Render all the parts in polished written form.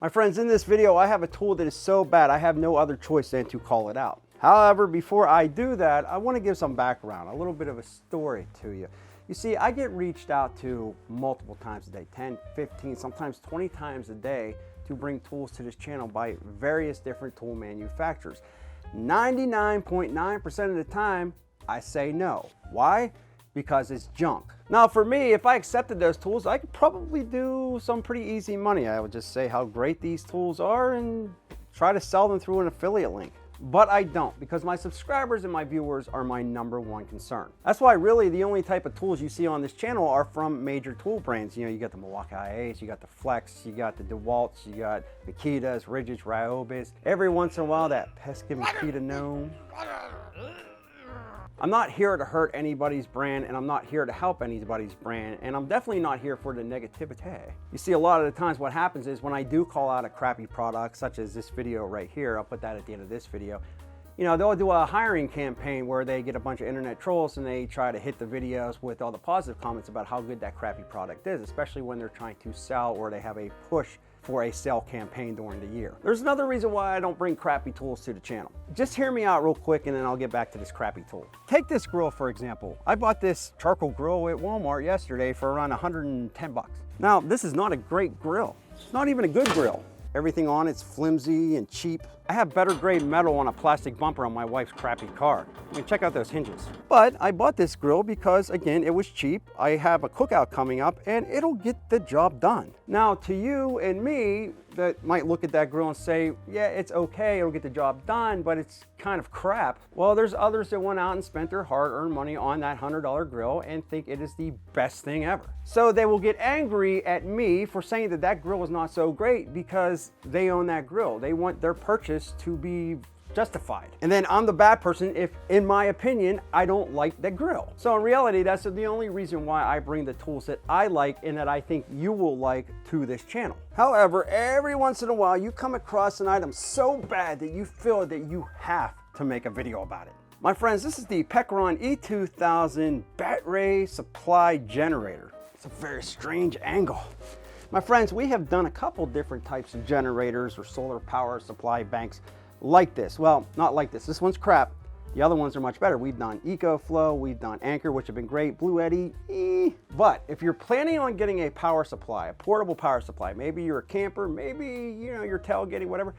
My friends, in this video, I have a tool that is so bad, I have no other choice than to call it out. However, before I do that, I want to give some background, a little bit of a story to you. You see, I get reached out to multiple times a day, 10, 15, sometimes 20 times a day to bring tools to this channel by various different tool manufacturers. 99.9% of the time, I say no. Why? Because it's junk. Now for me, if I accepted those tools, I could probably do some pretty easy money. I would just say how great these tools are and try to sell them through an affiliate link. But I don't, because my subscribers and my viewers are my #1 concern. That's why really the only type of tools you see on this channel are from major tool brands. You know, you got the Milwaukee IAs, you got the Flex, you got the DeWalt's, you got Makitas, Ridges, Ryobis. Every once in a while, that pesky Makita gnome. I'm not here to hurt anybody's brand, and I'm not here to help anybody's brand, and I'm definitely not here for the negativity. You see, a lot of the times what happens is when I do call out a crappy product, such as this video right here, I'll put that at the end of this video, you know, they'll do a hiring campaign where they get a bunch of internet trolls and they try to hit the videos with all the positive comments about how good that crappy product is, especially when they're trying to sell or they have a push for a sale campaign during the year. There's another reason why I don't bring crappy tools to the channel. Just hear me out real quick and then I'll get back to this crappy tool. Take this grill for example. I bought this charcoal grill at Walmart yesterday for around 110 bucks. Now, this is not a great grill. It's not even a good grill. Everything on it's flimsy and cheap. I have better grade metal on a plastic bumper on my wife's crappy car. I mean, check out those hinges. But I bought this grill because, again, it was cheap. I have a cookout coming up and it'll get the job done. Now, to you and me that might look at that grill and say, yeah, it's okay, it'll get the job done, but it's kind of crap. Well, there's others that went out and spent their hard-earned money on that $100 grill and think it is the best thing ever. So they will get angry at me for saying that that grill is not so great because they own that grill. They want their purchase to be justified. And then I'm the bad person if, in my opinion, I don't like the grill. So in reality, that's the only reason why I bring the tools that I like and that I think you will like to this channel. However, every once in a while, you come across an item so bad that you feel that you have to make a video about it. My friends, this is the Pecron E2000 battery supply generator. It's a very strange angle. My friends, we have done a couple different types of generators or solar power supply banks like this. Well, not like this. This one's crap. The other ones are much better. We've done EcoFlow, we've done Anchor, which have been great, Blue Eddy, But if you're planning on getting a power supply, a portable power supply, maybe you're a camper, maybe you're tailgating, whatever,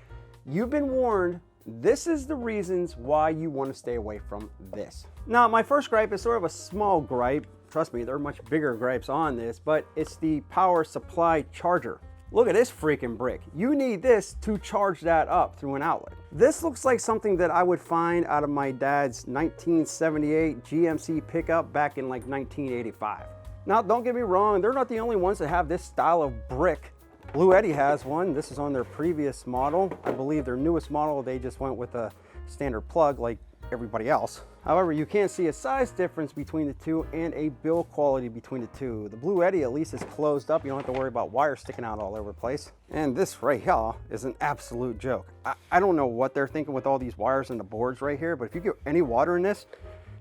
you've been warned. This is the reasons why you want to stay away from this. Now, my first gripe is sort of a small gripe. Trust me, there are much bigger gripes on this, but it's the power supply charger. Look at this freaking brick. You need this to charge that up through an outlet. This looks like something that I would find out of my dad's 1978 GMC pickup back in like 1985. Now, don't get me wrong, they're not the only ones that have this style of brick. Blue Eddy has one. This is on their previous model. I believe their newest model, they just went with a standard plug like everybody else. However, you can see a size difference between the two and a build quality between the two. The Blue Eddy at least is closed up. You don't have to worry about wires sticking out all over the place. And this right here is an absolute joke. I don't know what they're thinking with all these wires and the boards right here, but if you get any water in this,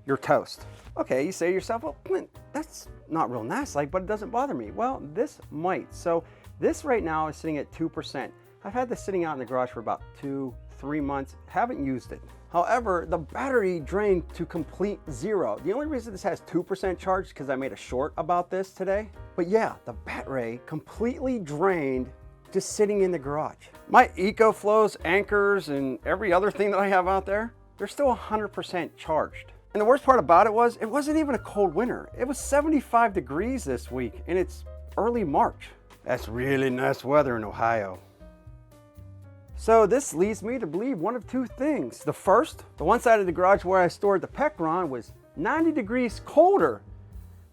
you're toast. Okay, you say to yourself, well, that's not real nasty, but it doesn't bother me. Well, this might. So this right now is sitting at 2%. I've had this sitting out in the garage for about 2-3 months, haven't used it. However, the battery drained to complete zero. The only reason this has 2% charge is because I made a short about this today. But yeah, the battery completely drained just sitting in the garage. My EcoFlows, Anchors, and every other thing that I have out there, they're still 100% charged. And the worst part about it was, it wasn't even a cold winter. It was 75 degrees this week, and it's early March. That's really nice weather in Ohio. So this leads me to believe one of two things. The first, the one side of the garage where I stored the Pecron was 90 degrees colder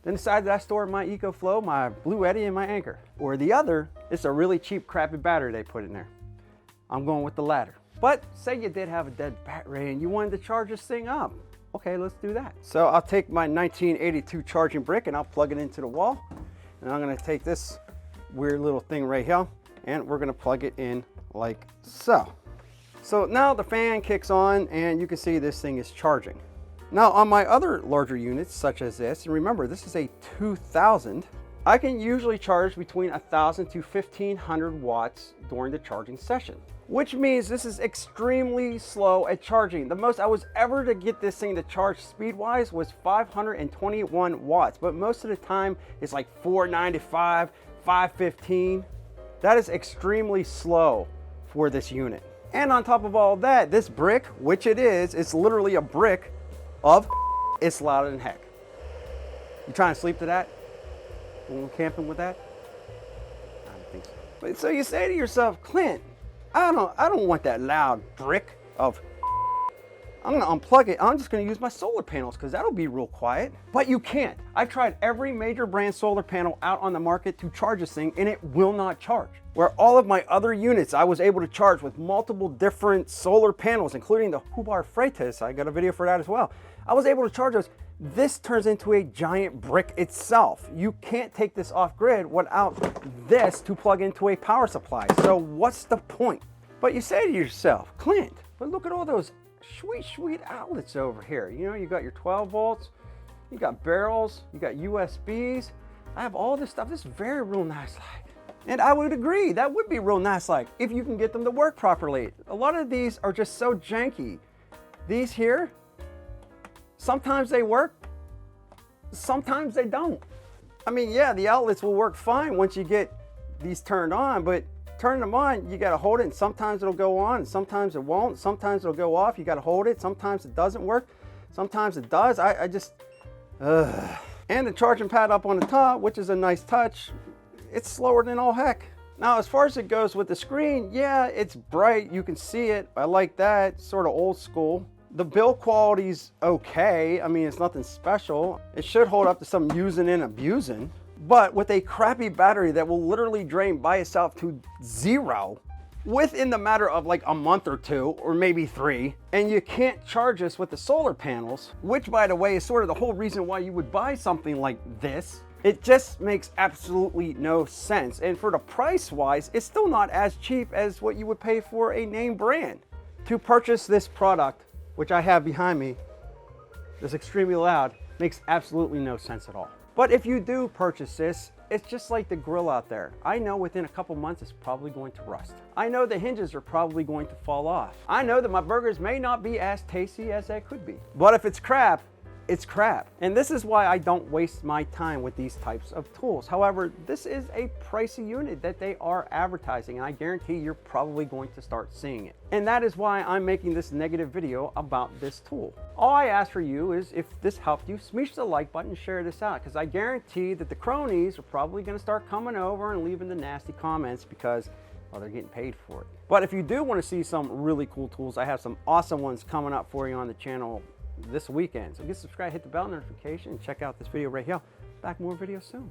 than the side that I stored my EcoFlow, my Blue Eddy, and my Anchor. Or the other, it's a really cheap crappy battery they put in there. I'm going with the latter. But say you did have a dead battery and you wanted to charge this thing up. Okay, let's do that. So I'll take my 1982 charging brick and I'll plug it into the wall. And I'm gonna take this weird little thing right here and we're gonna plug it in like so. So now the fan kicks on and you can see this thing is charging. Now on my other larger units such as this, and remember this is a 2000, I can usually charge between 1,000 to 1,500 watts during the charging session, which means this is extremely slow at charging. The most I was ever to get this thing to charge speed-wise was 521 watts, but most of the time it's like 495, 515. That is extremely slow for this unit. And on top of all that, this brick, which it is, it's literally a brick of it's louder than heck. You trying to sleep to that? When we're camping with that? I don't think so. But so you say to yourself, Clint, I don't want that loud brick of I'm gonna unplug it. I'm just gonna use my solar panels because that'll be real quiet. But you can't. I've tried every major brand solar panel out on the market to charge this thing and it will not charge. Where all of my other units I was able to charge with multiple different solar panels, including the Hubar Freitas, I got a video for that as well. I was able to charge those. This turns into a giant brick itself. You can't take this off grid without this to plug into a power supply. So what's the point? But you say to yourself, Clint, but look at all those sweet outlets over here. You know, you got your 12 volts, you got barrels, you got USBs. I have all this stuff. This is very real nice like. And I would agree, that would be real nice like if you can get them to work properly. A lot of these are just so janky. These here, sometimes they work, sometimes they don't. I mean, yeah, the outlets will work fine once you get these turned on, but turning them on, you gotta hold it and sometimes it'll go on and sometimes it won't. Sometimes it'll go off, you gotta hold it. Sometimes it doesn't work, sometimes it does. I just, And the charging pad up on the top, which is a nice touch, it's slower than all heck. Now, as far as it goes with the screen, yeah, it's bright, you can see it. I like that, sort of old school. The build quality's okay. I mean, it's nothing special. It should hold up to some using and abusing. But with a crappy battery that will literally drain by itself to zero within the matter of like a month or two, or maybe 3, and you can't charge this with the solar panels, which by the way is sort of the whole reason why you would buy something like this. It just makes absolutely no sense. And for the price wise, it's still not as cheap as what you would pay for a name brand. To purchase this product, which I have behind me, that's extremely loud, makes absolutely no sense at all. But if you do purchase this, it's just like the grill out there. I know within a couple months it's probably going to rust. I know the hinges are probably going to fall off. I know that my burgers may not be as tasty as they could be. But if it's crap, it's crap. And this is why I don't waste my time with these types of tools. However, this is a pricey unit that they are advertising, and I guarantee you're probably going to start seeing it. And that is why I'm making this negative video about this tool. All I ask for you is, if this helped you, smash the like button and share this out, because I guarantee that the cronies are probably gonna start coming over and leaving the nasty comments because, well, they're getting paid for it. But if you do wanna see some really cool tools, I have some awesome ones coming up for you on the channel this weekend. So get subscribed, hit the bell notification, and check out this video right here. Back more videos soon.